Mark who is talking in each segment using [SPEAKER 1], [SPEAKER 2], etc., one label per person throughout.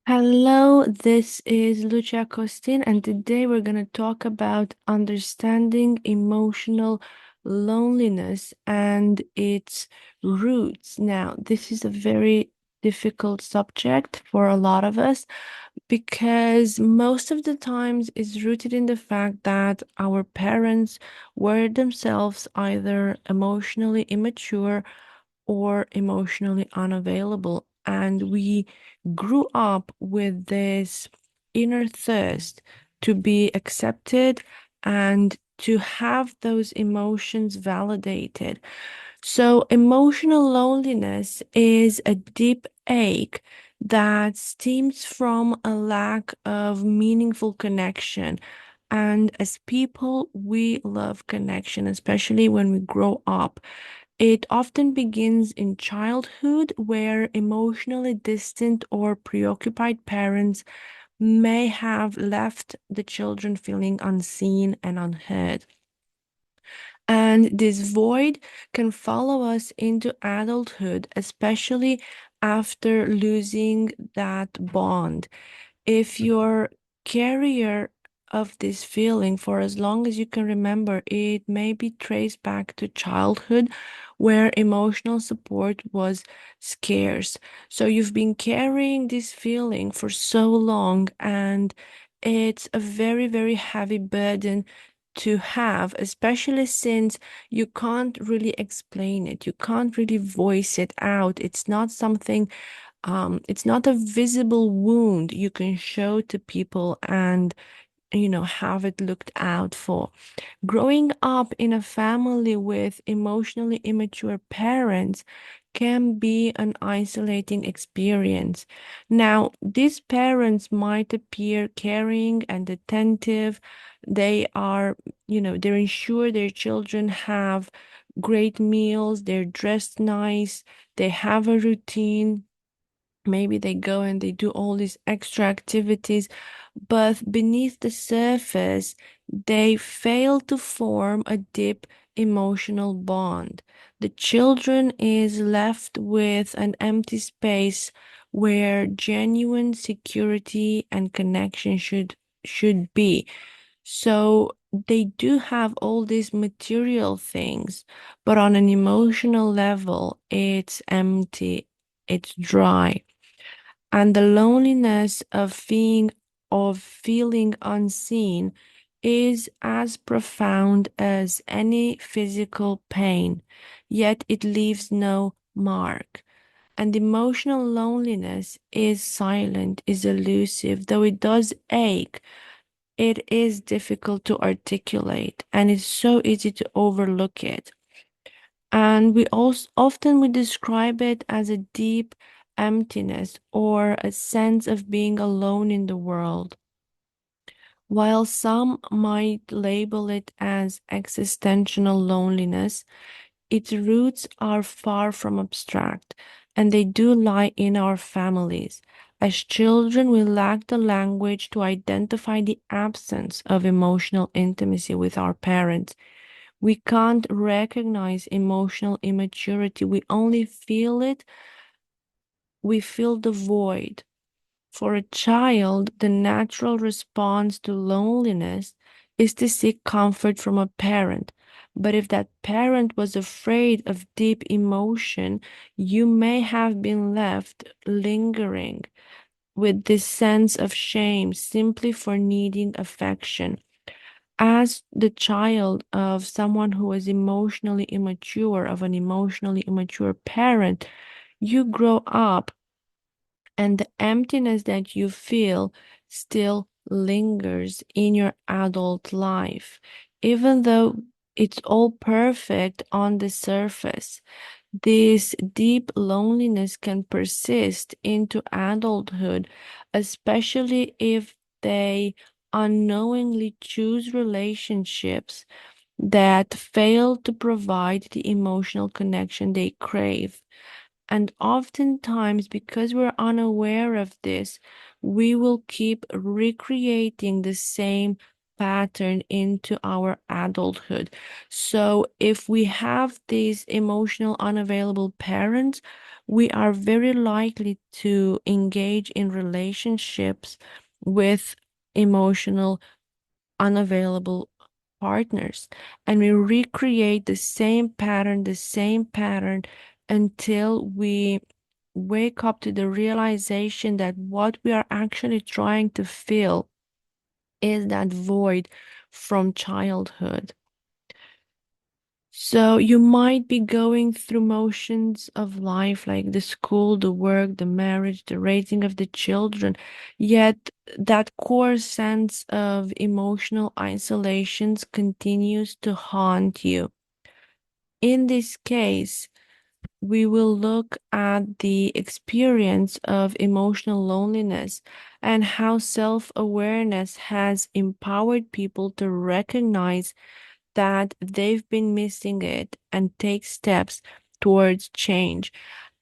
[SPEAKER 1] Hello, this is Lucia Costin, and today we're going to talk about understanding emotional loneliness and its roots. Now, this is a very difficult subject for a lot of us because most of the times it's rooted in the fact that our parents were themselves either emotionally immature or emotionally unavailable. And we grew up with this inner thirst to be accepted and to have those emotions validated. So, emotional loneliness is a deep ache that stems from a lack of meaningful connection. And as people, we love connection, especially when we grow up. It often begins in childhood, where emotionally distant or preoccupied parents may have left the children feeling unseen and unheard. And this void can follow us into adulthood, especially after losing that bond. If you're carrier of this feeling for as long as you can remember, it may be traced back to childhood where emotional support was scarce. So you've been carrying this feeling for so long, and it's a very, very heavy burden to have, especially since you can't really explain it. You can't really voice it out. It's not something it's not a visible wound you can show to people and have it looked out for. Growing up in a family with emotionally immature parents can be an isolating experience. Now, these parents might appear caring and attentive. They are, they're ensure their children have great meals, they're dressed nice, they have a routine. Maybe they go and they do all these extra activities, but beneath the surface, they fail to form a deep emotional bond. The children is left with an empty space where genuine security and connection should be. So they do have all these material things, but on an emotional level, it's empty, it's dry. And the loneliness of feeling unseen is as profound as any physical pain, yet it leaves no mark. And emotional loneliness is silent, is elusive, though it does ache. It is difficult to articulate, and it's so easy to overlook it. And we also often we describe it as a deep emptiness or a sense of being alone in the world, while some might label it as existential loneliness. Its roots are far from abstract, and they do lie in our families. As children, we lack the language to identify the absence of emotional intimacy with our parents. We can't recognize emotional immaturity. We only feel it. We feel the void. For a child, the natural response to loneliness is to seek comfort from a parent. But if that parent was afraid of deep emotion, you may have been left lingering with this sense of shame simply for needing affection. As the child of someone who was emotionally immature, of an emotionally immature parent, you grow up and the emptiness that you feel still lingers in your adult life. Even though it's all perfect on the surface, this deep loneliness can persist into adulthood, especially if they unknowingly choose relationships that fail to provide the emotional connection they crave. And oftentimes, because we're unaware of this, we will keep recreating the same pattern into our adulthood. So if we have these emotional unavailable parents, we are very likely to engage in relationships with emotional unavailable partners, and we recreate the same pattern until we wake up to the realization that what we are actually trying to fill is that void from childhood. So you might be going through motions of life like the school, the work, the marriage, the raising of the children, yet that core sense of emotional isolations continues to haunt you. In this case, we will look at the experience of emotional loneliness and how self-awareness has empowered people to recognize that they've been missing it and take steps towards change.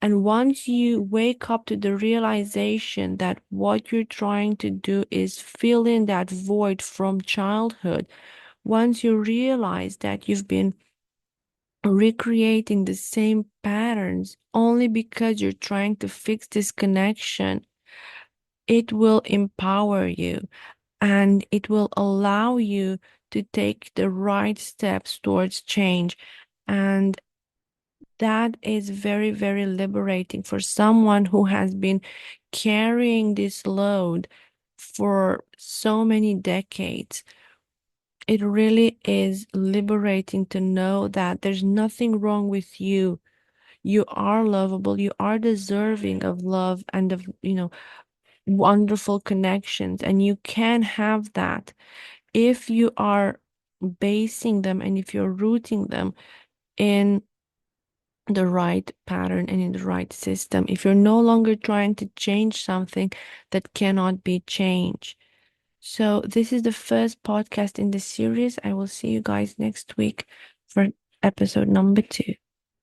[SPEAKER 1] And once you wake up to the realization that what you're trying to do is fill in that void from childhood, once you realize that you've been recreating the same patterns only because you're trying to fix this connection, it will empower you and it will allow you to take the right steps towards change. And that is very, very liberating for someone who has been carrying this load for so many decades. It really is liberating to know that there's nothing wrong with you. You are lovable, you are deserving of love and of, wonderful connections, and you can have that if you are basing them and if you're rooting them in the right pattern and in the right system. If you're no longer trying to change something that cannot be changed. So, this is the first podcast in the series. I will see you guys next week for episode number 2.